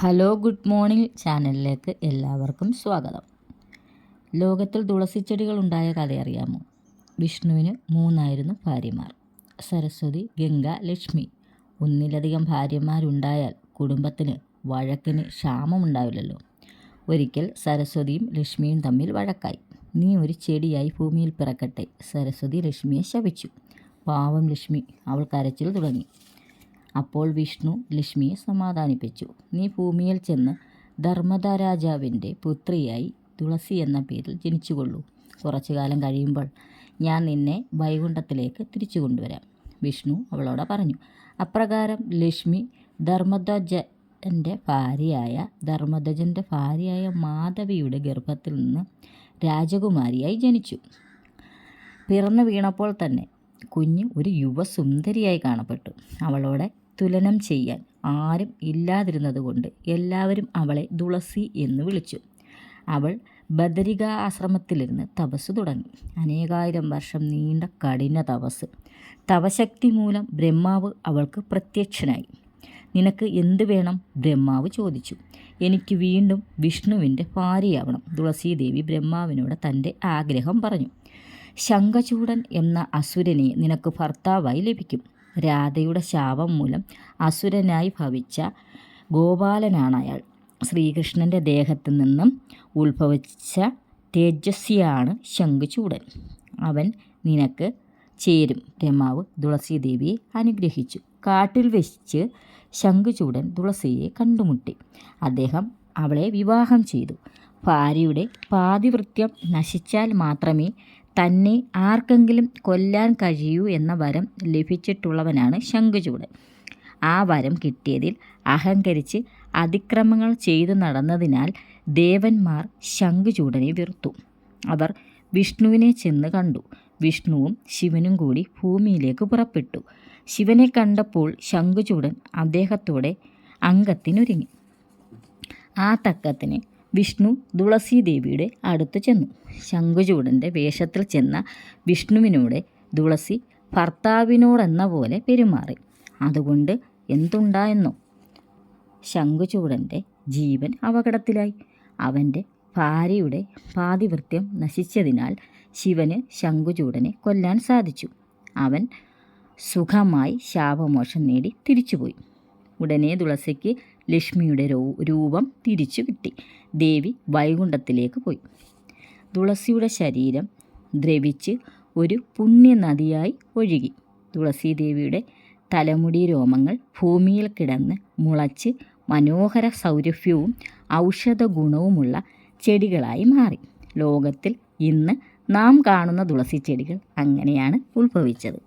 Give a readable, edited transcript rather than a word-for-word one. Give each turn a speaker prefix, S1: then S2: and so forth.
S1: Hello good morning ചാനലിലേക്ക് എല്ലാവർക്കും സ്വാഗതം. ലോകത്തിൽ തുളസിച്ചെടികൾ ഉണ്ടായ കഥ അറിയാമോ? വിഷ്ണുവിന് 3 ഭാര്യമാർ: സരസ്വതി, ഗംഗ, ലക്ഷ്മി. ഒന്നിലധികം ഭാര്യമാരുണ്ടായാൽ കുടുംബത്തിന് വഴക്കിന് ക്ഷാമമുണ്ടാവില്ലല്ലോ. ഒരിക്കൽ സരസ്വതിയും ലക്ഷ്മിയും തമ്മിൽ വഴക്കായി. നീ ഒരു ചെടിയായി ഭൂമിയിൽ പിറക്കട്ടെ. സരസ്വതി ലക്ഷ്മിയെ ശപിച്ചു. പാവം ലക്ഷ്മി, അവൾ കരച്ചിൽ തുടങ്ങി. അപ്പോൾ വിഷ്ണു ലക്ഷ്മിയെ സമാധാനിപ്പിച്ചു. നീ ഭൂമിയിൽ ചെന്ന് ധർമ്മദ രാജാവിൻ്റെ പുത്രിയായി തുളസി എന്ന പേരിൽ ജനിച്ചുകൊള്ളൂ. കുറച്ചു കാലം കഴിയുമ്പോൾ ഞാൻ നിന്നെ വൈകുണ്ഠത്തിലേക്ക് തിരിച്ചു കൊണ്ടുവരാം. വിഷ്ണു അവളോട് പറഞ്ഞു. അപ്രകാരം ലക്ഷ്മി ധർമ്മധ്വജൻ്റെ ഭാര്യയായ മാധവിയുടെ ഗർഭത്തിൽ നിന്ന് രാജകുമാരിയായി ജനിച്ചു. പിറന്നു വീണപ്പോൾ തന്നെ കുഞ്ഞ് ഒരു യുവസുന്ദരിയായി കാണപ്പെട്ടു. അവളോടെ തുലനം ചെയ്യാൻ ആരും ഇല്ലാതിരുന്നതുകൊണ്ട് എല്ലാവരും അവളെ തുളസി എന്ന് വിളിച്ചു. അവൾ ബദരിക ആശ്രമത്തിലിരുന്ന് തപസ് തുടങ്ങി. അനേകായിരം വർഷം നീണ്ട കഠിന തപസ്. തപശക്തി മൂലം ബ്രഹ്മാവ് അവൾക്ക് പ്രത്യക്ഷനായി. നിനക്ക് എന്ത് വേണം? ബ്രഹ്മാവ് ചോദിച്ചു. എനിക്ക് വീണ്ടും വിഷ്ണുവിൻ്റെ ഭാര്യയാവണം. തുളസീദേവി ബ്രഹ്മാവിനോട് തൻ്റെ ആഗ്രഹം പറഞ്ഞു. ശംഖചൂഡൻ എന്ന അസുരനെ നിനക്ക് ഭർത്താവായി ലഭിക്കും. രാധയുടെ ശാപം മൂലം അസുരനായി ഭവിച്ച ഗോപാലനാണ് അയാൾ. ശ്രീകൃഷ്ണൻ്റെ ദേഹത്തു നിന്നും ഉത്ഭവിച്ച തേജസ്വിയാണ് ശംഖചൂഡൻ. അവൻ നിനക്ക് ചേരും. ബ്രഹ്മാവ് തുളസീദേവിയെ അനുഗ്രഹിച്ചു. കാട്ടിൽ വെച്ച് ശംഖചൂഡൻ തുളസിയെ കണ്ടുമുട്ടി. അദ്ദേഹം അവളെ വിവാഹം ചെയ്തു. ഭാര്യയുടെ പാതിവൃത്യം നശിച്ചാൽ മാത്രമേ തന്നെ ആർക്കെങ്കിലും കൊല്ലാൻ കഴിയൂ എന്ന വരം ലഭിച്ചിട്ടുള്ളവനാണ് ശംഖചൂഡൻ. ആ വരം കിട്ടിയതിൽ അഹങ്കരിച്ച് അതിക്രമങ്ങൾ ചെയ്തു നടന്നതിനാൽ ദേവന്മാർ ശംഖചൂഡനെ വെറുത്തു. അവർ വിഷ്ണുവിനെ ചെന്ന് കണ്ടു. വിഷ്ണുവും ശിവനും കൂടി ഭൂമിയിലേക്ക് പുറപ്പെട്ടു. ശിവനെ കണ്ടപ്പോൾ ശംഖചൂഡൻ അദ്ദേഹത്തോടെ അംഗത്തിനൊരുങ്ങി. ആ തക്കത്തിന് വിഷ്ണു തുളസീദേവിയുടെ അടുത്ത് ചെന്നു. ശംഖചൂഡൻ്റെ വേഷത്തിൽ ചെന്ന വിഷ്ണുവിനോട് തുളസി ഭർത്താവിനോടെന്ന പോലെ പെരുമാറി. അതുകൊണ്ട് എന്തുണ്ടായെന്നോ? ശംഖചൂഡൻ്റെ ജീവൻ അപകടത്തിലായി. അവൻ്റെ ഭാര്യയുടെ പാതിവൃത്യം നശിച്ചതിനാൽ ശിവന് ശംഖചൂഡനെ കൊല്ലാൻ സാധിച്ചു. അവൻ സുഖമായി ശാപമോക്ഷം നേടി തിരിച്ചുപോയി. ഉടനെ തുളസിക്ക് ലക്ഷ്മിയുടെ രൂപം തിരിച്ചു കിട്ടി. ദേവി വൈകുണ്ഠത്തിലേക്ക് പോയി. തുളസിയുടെ ശരീരം ദ്രവിച്ച് ഒരു പുണ്യനദിയായി ഒഴുകി. തുളസീദേവിയുടെ തലമുടി രോമങ്ങൾ ഭൂമിയിൽ കിടന്ന് മുളച്ച് മനോഹര സൗരഭ്യവും ഔഷധ ഗുണവുമുള്ള ചെടികളായി മാറി. ലോകത്തിൽ ഇന്ന് നാം കാണുന്ന തുളസി ചെടികൾ അങ്ങനെയാണ് ഉത്ഭവിച്ചത്.